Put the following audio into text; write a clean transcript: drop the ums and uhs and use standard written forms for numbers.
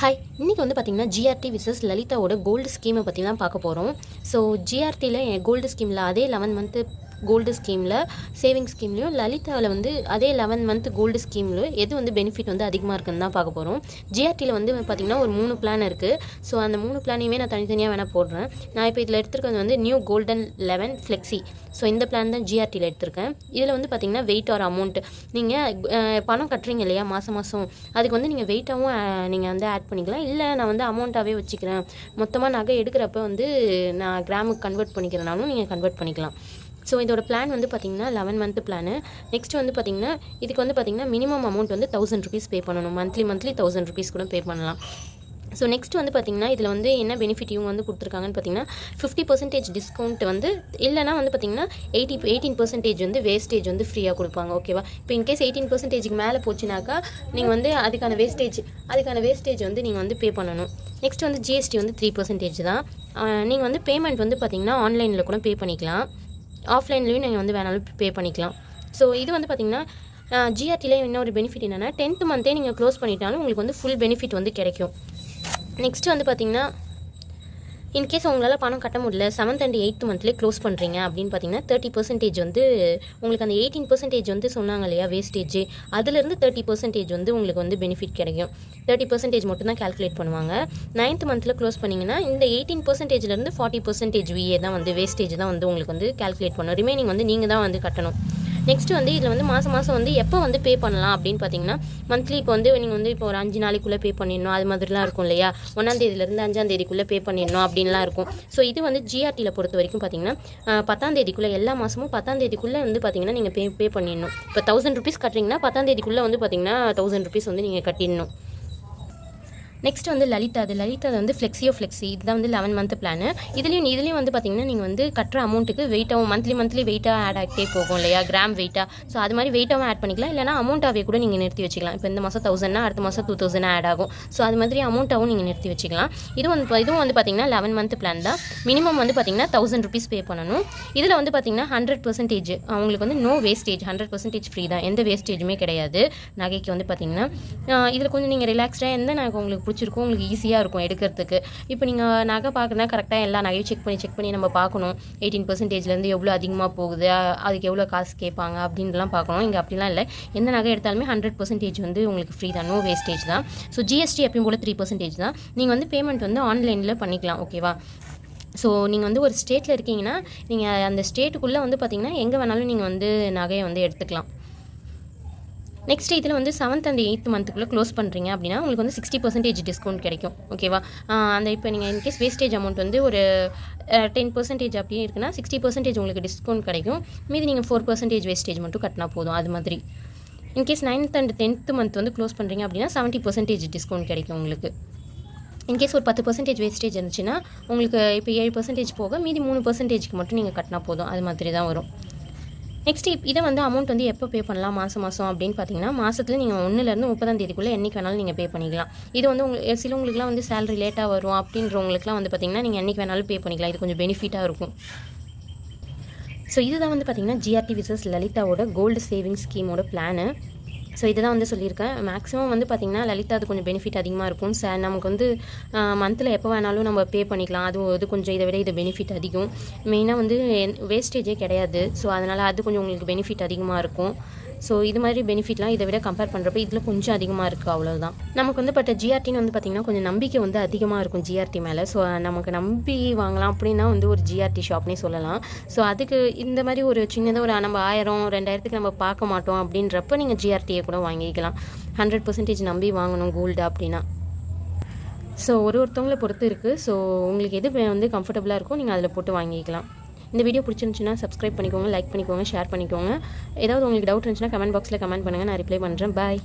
Hi, இன்றைக்கி வந்து பார்த்திங்கன்னா ஜிஆர்டி விசஸ் லலிதாவோட கோல்டு ஸ்கீமை பற்றி தான் பார்க்க போகிறோம். ஸோ ஜிஆர்டியில் கோல்டு ஸ்கீமில் அதே 11 மந்த்து கோல்டு ஸ்கீமில் சேவிங் ஸ்கீம்லையும், லலிதாவில் வந்து அதே 11 மந்த் கோல்டு ஸ்கீம்லையும் எது வந்து பெனிஃபிட் வந்து அதிகமாக இருக்குன்னு தான் பார்க்க போகிறோம். ஜிஆர்டியில் வந்து பார்த்திங்கன்னா ஒரு 3 பிளான் இருக்குது. ஸோ அந்த 3 பிளானையுமே நான் தனித்தனியாக வேணால் போடுறேன். நான் இப்போ இதில் எடுத்துருக்கிறது வந்து நியூ கோல்டன் 11 ஃப்ளெக்ஸி. ஸோ இந்த பிளான் தான் ஜிஆர்டியில் எடுத்திருக்கேன். இதில் வந்து பார்த்திங்கன்னா வெயிட் ஆர் அமௌண்ட் நீங்கள் பணம் கட்டுறீங்க இல்லையா மாதம் அதுக்கு வந்து நீங்கள் வெயிட்டாகவும் நீங்கள் வந்து ஆட் பண்ணிக்கலாம். இல்லை நான் வந்து அமௌண்ட்டாகவே வச்சுக்கிறேன், மொத்தமாக நகை எடுக்கிறப்ப வந்து நான் கிராமுக்கு கன்வெர்ட் பண்ணிக்கிறனாலும் நீங்கள் கன்வெர்ட் பண்ணிக்கலாம். ஸோ இதோட பிளான் வந்து பார்த்திங்கன்னா 11 மந்த் பிளானு. நெக்ஸ்ட் வந்து பார்த்திங்கன்னா இதுக்கு வந்து பார்த்திங்கன்னா மினிமம் அமௌண்ட் வந்து 1000 rupees பே பண்ணணும். மந்த்லி 1000 rupees கூட பே பண்ணலாம். ஸோ நெக்ஸ்ட் வந்து பார்த்திங்கன்னா இதில் வந்து என்ன பெனிஃபிட் இவங்க வந்து கொடுத்துருக்காங்கன்னு பார்த்திங்கன்னா 50% டிஸ்கவுண்ட் வந்து இல்லைனா வந்து பார்த்திங்கன்னா 18% வந்து வேஸ்டேஜ் வந்து ஃப்ரீயாக கொடுப்பாங்க. ஓகேவா? இப்போ இன்கேஸ் 18%க்கு மேலே போச்சுனாக்கா நீங்கள் வந்து அதுக்கான வேஸ்டேஜ் வந்து நீங்கள் வந்து பே பண்ணணும். நெக்ஸ்ட் வந்து ஜிஎஸ்டி வந்து 3% தான். நீங்கள் வந்து பேமெண்ட் வந்து பார்த்திங்கன்னா ஆன்லைனில் கூட பே பண்ணிக்கலாம், ஆஃப்லைன்லேயும் நீங்கள் வந்து வேணாலும் பே பண்ணிக்கலாம். ஸோ இது வந்து பார்த்திங்கன்னா ஜிஆர்டியில் இன்னொரு பெனிஃபிட் என்னென்னா 10th மந்த்தே நீங்கள் க்ளோஸ் பண்ணிட்டாலும் உங்களுக்கு வந்து ஃபுல் பெனிஃபிட் வந்து கிடைக்கும். நெக்ஸ்ட் வந்து பார்த்திங்கன்னா இன்கேஸ் உங்களால் பணம் கட்ட முடியல 7th and 8th மந்த்லேயே க்ளோஸ் பண்ணுறீங்க அப்படின்னு பார்த்தீங்கன்னா 30% வந்து உங்களுக்கு அந்த 18% வந்து சொன்னாங்க இல்லையா வேஸ்டேஜ், அதுலேருந்து 30% வந்து உங்களுக்கு வந்து பெனிஃபிட் கிடைக்கும். 30% மட்டும் தான் கால்குலேட் பண்ணுவாங்க. 9th மந்தில் க்ளோஸ் பண்ணிங்கன்னா இந்த 18%லேருந்து 40% விஏ தான் வந்து வேஸ்டேஜ் தான் வந்து உங்களுக்கு வந்து கால்குலேட் பண்ணணும். ரிமைனிங் வந்து நீங்கள் தான் வந்து கட்டணும். நெக்ஸ்ட் வந்து இதில் வந்து மாதம் வந்து எப்போ வந்து பே பண்ணலாம் அப்படின்னு பார்த்தீங்கன்னா மந்த்லி இப்போ வந்து நீங்கள் வந்து இப்போ ஒரு 5 நாளைக்குள்ளே பே பண்ணிடணும், அது மாதிரிலாம் இருக்கும் இல்லையா. 1ஆம் தேதியிலேருந்து 5ஆம் தேதிக்குள்ளே பே பண்ணிடணும் அப்படின்லாம் இருக்கும். ஸோ இது வந்து ஜிஆர்டியில் பொறுத்த வரைக்கும் பார்த்தீங்கன்னா 10ஆம் தேதிக்குள்ளே எல்லா மாதமும் 10ஆம் தேதிக்குள்ளே வந்து பார்த்தீங்கன்னா நீங்கள் பே பண்ணிடணும். இப்போ 1000 rupees கட்டுறீங்கன்னா 10ஆம் தேதிக்குள்ளே வந்து பார்த்தீங்கன்னா 1000 rupees வந்து நீங்கள் கட்டிடணும். நெக்ஸ்ட் வந்து லலிதா வந்து ஃப்ளெக்ஸி இதுதான் வந்து 11 மந்த் பிளானு. இதுலேயும் வந்து பார்த்திங்கன்னா நீங்கள் வந்து கட்டுற அமௌண்ட்டுக்கு வெயிட்டாகவும் மந்த்லி வெயிட்டாக ஆட் ஆகிட்டே போகும் இல்லையா, கிராம் வெயிட்டாக. ஸோ அது மாதிரி வெயிட்டாகவும் ஆட் பண்ணிக்கலாம், இல்லைனா அமௌண்ட்டாகவே கூட நீங்கள் நிறுத்தி வச்சுக்கலாம். இப்போ இந்த மாதம் 1000னா அடுத்த மாதம் 2000 ஆட் ஆகும். ஸோ அது மாதிரி அமௌண்ட்டாகவும் நீங்கள் நிறுத்தி வச்சுக்கலாம். இதுவும் வந்து பார்த்திங்கன்னா 11 மந்த் பிளான் தான். மினிமம் வந்து பார்த்திங்கன்னா 1000 rupees பே பண்ணணும். இதில் வந்து பார்த்திங்கன்னா 100% அவங்களுக்கு வந்து நோ வேஸ்டேஜ், 100% ஃப்ரீ தான், எந்த வேஸ்டேஜுமே கிடையாது நகைக்கு வந்து பார்த்திங்கன்னா. இதில் கொஞ்சம் நீங்கள் ரிலாக்ஸ்டாக எந்த நகை உங்களுக்கு பிடிச்சிருக்கும், உங்களுக்கு ஈஸியாக இருக்கும் எடுக்கிறதுக்கு. இப்போ நீங்கள் நகை பார்க்குறதுனா கரெக்டாக எல்லா நகையும் செக் பண்ணி நம்ம பார்க்கணும். 18%லேருந்து எவ்வளோ அதிகமாக போகுது, அதுக்கு எவ்வளோ காசு கேட்பாங்க அப்படின்லாம் பார்க்கணும். இங்கே அப்படிலாம் இல்லை, எந்த நகை எடுத்தாலுமே 100% வந்து உங்களுக்கு ஃப்ரீ தான், நோ வேஸ்டேஜ் தான். ஸோ ஜிஎஸ்டி எப்பயும் போல் 3% தான். நீங்கள் வந்து பேமெண்ட் வந்து ஆன்லைனில் பண்ணிக்கலாம். ஓகேவா? ஸோ நீங்கள் வந்து ஒரு ஸ்டேட்டில் இருக்கீங்கன்னா நீங்கள் அந்த ஸ்டேட்டுக்குள்ளே வந்து பார்த்திங்கன்னா எங்கே வேணாலும் நீங்கள் வந்து நகையை வந்து எடுத்துக்கலாம். நெக்ஸ்ட் இதில் வந்து 7th and 8th மந்த்துக்குள்ளே க்ளோஸ் பண்ணுறீங்க அப்படின்னா உங்களுக்கு வந்து 60% டிஸ்கவுண்ட் கிடைக்கும். ஓகேவா? அந்த இப்போ நீங்கள் இன்கேஸ் வேஸ்டேஜ் அமௌண்ட் வந்து ஒரு 10% அப்படியே இருக்குன்னா 60% உங்களுக்கு டிஸ்கவுண்ட் கிடைக்கும். மீதி நீங்கள் 4% வேஸ்டேஜ் மட்டும் கட்டினா போதும். அது மாதிரி in case 9th and 10th month வந்து க்ளோஸ் பண்ணுறீங்க அப்படின்னா 70% டிஸ்கவுண்ட் கிடைக்கும் உங்களுக்கு. இன்கேஸ் ஒரு 10% வேஸ்டேஜ் இருந்துச்சுன்னா உங்களுக்கு இப்போ 7% போக மீதி 3%க்கு மட்டும் நீங்கள் கட்டினா போதும். அது மாதிரி தான் வரும். நெக்ஸ்ட் இதை வந்து அமௌண்ட் வந்து எப்போ பே பண்ணலாம் மாதம் அப்படின்னு பார்த்தீங்கன்னா மாதத்தில் நீங்கள் 1லேருந்து 30ஆம் தேதிக்குள்ளே என்றைக்கு வேணாலும் நீங்கள் பே பண்ணிக்கலாம். இது வந்து சிலவங்களுக்குலாம் வந்து சேலரி லேட்டாக வரும் அப்படின்றவங்களுக்குலாம் வந்து பார்த்திங்கன்னா நீங்கள் என்றைக்கு வேணாலும் பே பண்ணிக்கலாம். இது கொஞ்சம் பெனிஃபிட்டாக இருக்கும். ஸோ இதுதான் வந்து பார்த்திங்கன்னா ஜிஆர்டி விசஸ் லலிதாவோட கோல்டு சேவிங் ஸ்கீமோட பிளானு. ஸோ இதை தான் வந்து சொல்லியிருக்கேன். மேக்ஸிமம் வந்து பார்த்திங்கன்னா லலிதா அது கொஞ்சம் பெனிஃபிட் அதிகமாக இருக்கும். நமக்கு வந்து மந்தில் எப்போ வேணாலும் நம்ம பே பண்ணிக்கலாம். அது கொஞ்சம் இதை விட இது பெனிஃபிட் அதிகம். மெயினாக வந்து வேஸ்டேஜே கிடையாது. ஸோ அதனால் அது கொஞ்சம் உங்களுக்கு பெனிஃபிட் அதிகமாக இருக்கும். ஸோ இது மாதிரி பெனிஃபிட்லாம் இதை விட கம்பேர் பண்ணுறப்ப இதில் கொஞ்சம் அதிகமாக இருக்குது, அவ்வளோதான். நமக்கு வந்து பட் ஜிஆர்டின்னு வந்து பார்த்திங்கன்னா கொஞ்சம் நம்பிக்கை வந்து அதிகமாக இருக்கும் ஜிஆர்டி மேலே. ஸோ நமக்கு நம்பி வாங்கலாம் அப்படின்னா வந்து ஒரு ஜிஆர்டி ஷாப்னே சொல்லலாம். ஸோ அதுக்கு இந்த மாதிரி ஒரு சின்னதாக ஒரு நம்ம 1000 2000க்கு நம்ம பார்க்க மாட்டோம் அப்படின்றப்ப நீங்கள் ஜிஆர்டியை கூட வாங்கிக்கலாம். 100% நம்பி வாங்கணும் கோல்டு அப்படின்னா. ஸோ ஒருத்தவங்களை பொறுத்து இருக்குது. ஸோ உங்களுக்கு எது வந்து கம்ஃபர்டபுளாக இருக்கோ நீங்கள் அதில் போட்டு வாங்கிக்கலாம். இந்த வீடியோ பிடிச்சிருந்துச்சுன்னா சப்ஸ்கிரைப் பண்ணிக்கோங்க, லைக் பண்ணிக்கோங்க, ஷேர் பண்ணிக்கோங்க. ஏதாவது உங்களுக்கு டவுட் இருந்துச்சுன்னா கமெண்ட் பாக்ஸில் கமெண்ட் பண்ணுங்கள், நான் ரிப்ளை பண்ணுறேன். பாய்.